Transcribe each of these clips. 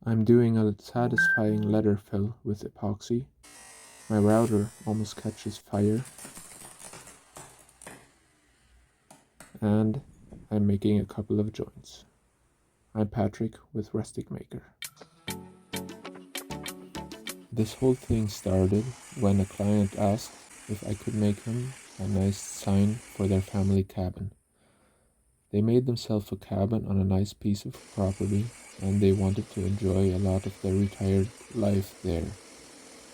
I'm doing a satisfying leather fill with epoxy. My router almost catches fire, and I'm making a couple of joints. I'm Patrick with Rustic Maker. This whole thing started when a client asked if I could make him a nice sign for their family cabin. They made themselves a cabin on a nice piece of property and they wanted to enjoy a lot of their retired life there.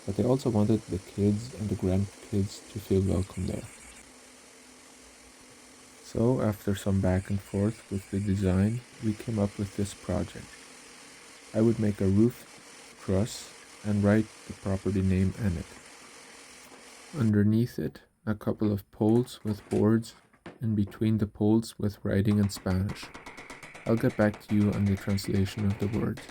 But they also wanted the kids and the grandkids to feel welcome there. So after some back and forth with the design, we came up with this project. I would make a roof truss and write the property name in it. Underneath it, a couple of poles with boards, in between the poles with writing in Spanish. I'll get back to you on the translation of the words.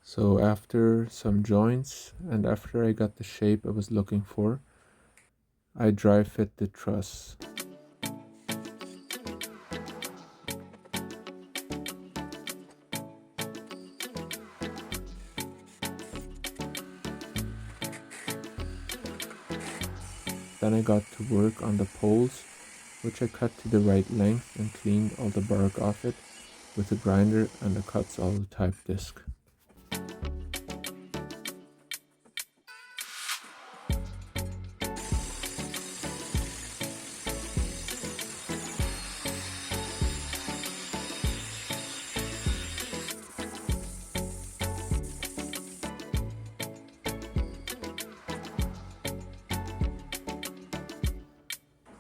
So after some joints and after I got the shape I was looking for, I dry fit the truss. Then I got to work on the poles, which I cut to the right length and cleaned all the bark off it with a grinder and a cuts all type disc.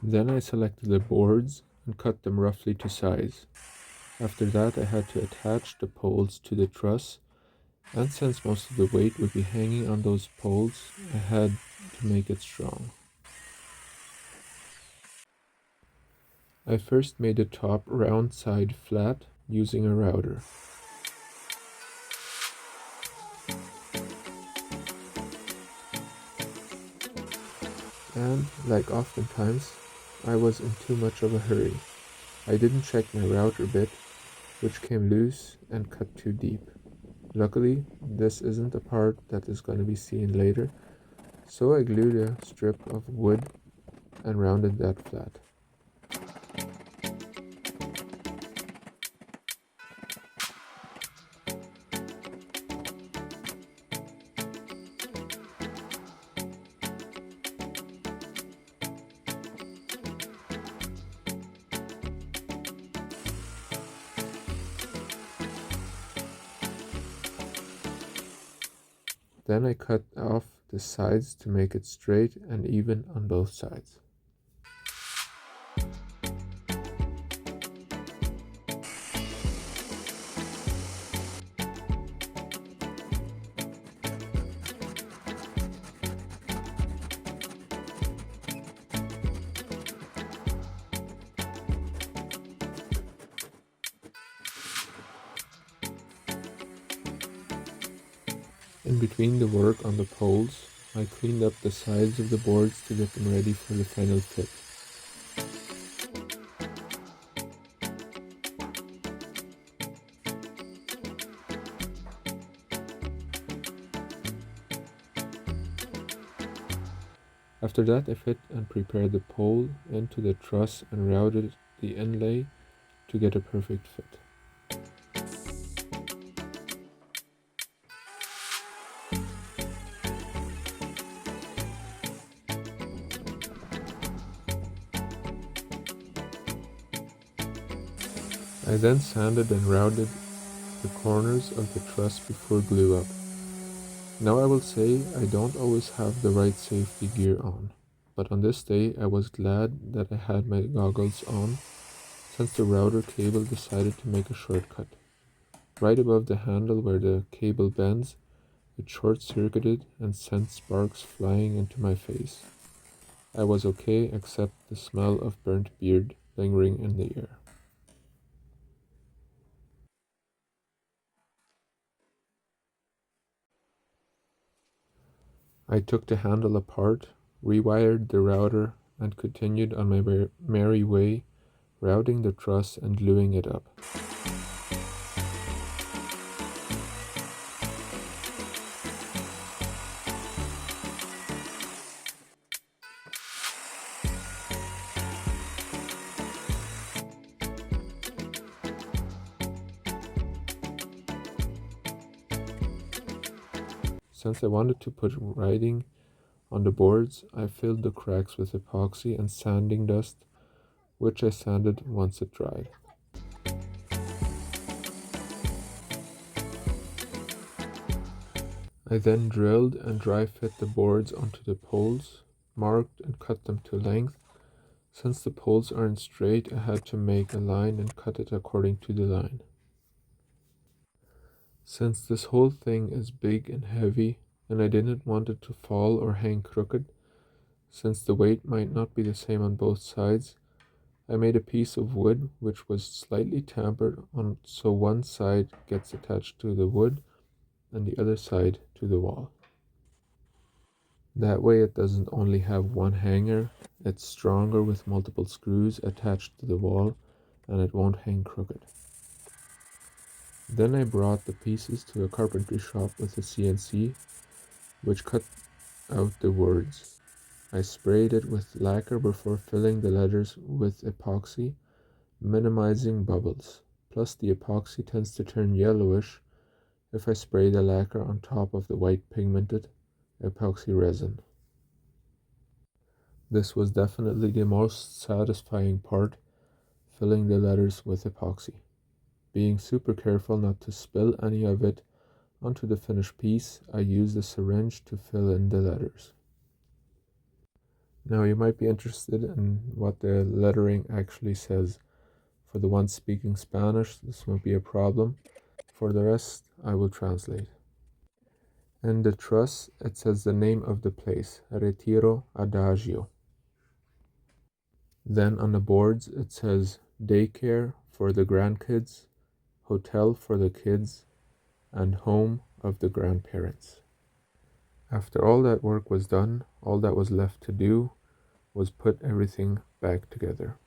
Then I selected the boards and cut them roughly to size. After that I had to attach the poles to the truss, and since most of the weight would be hanging on those poles, I had to make it strong. I first made the top round side flat using a router. And, like oftentimes, I was in too much of a hurry. I didn't check my router bit, which came loose and cut too deep. Luckily, this isn't a part that is going to be seen later, so I glued a strip of wood and rounded that flat. Then I cut off the sides to make it straight and even on both sides. In between the work on the poles, I cleaned up the sides of the boards to get them ready for the final fit. After that I fit and prepared the pole into the truss and routed the inlay to get a perfect fit. I then sanded and rounded the corners of the truss before glue up. Now I will say I don't always have the right safety gear on, but on this day I was glad that I had my goggles on since the router cable decided to make a shortcut. Right above the handle where the cable bends, it short-circuited and sent sparks flying into my face. I was okay except the smell of burnt beard lingering in the air. I took the handle apart, rewired the router, and continued on my merry way, routing the truss and gluing it up. Since I wanted to put writing on the boards, I filled the cracks with epoxy and sanding dust, which I sanded once it dried. I then drilled and dry fit the boards onto the poles, marked and cut them to length. Since the poles aren't straight, I had to make a line and cut it according to the line. Since this whole thing is big and heavy, and I didn't want it to fall or hang crooked, since the weight might not be the same on both sides, I made a piece of wood which was slightly tampered on so one side gets attached to the wood and the other side to the wall. That way it doesn't only have one hanger, it's stronger with multiple screws attached to the wall and it won't hang crooked. Then I brought the pieces to a carpentry shop with a CNC, which cut out the words. I sprayed it with lacquer before filling the letters with epoxy, minimizing bubbles. Plus the epoxy tends to turn yellowish if I spray the lacquer on top of the white pigmented epoxy resin. This was definitely the most satisfying part, filling the letters with epoxy. Being super careful not to spill any of it onto the finished piece, I used a syringe to fill in the letters. Now you might be interested in what the lettering actually says. For the ones speaking Spanish, this won't be a problem. For the rest, I will translate. In the truss, it says the name of the place, Retiro Adagio. Then on the boards, it says daycare for the grandkids, hotel for the kids, and home of the grandparents. After all that work was done, all that was left to do was put everything back together.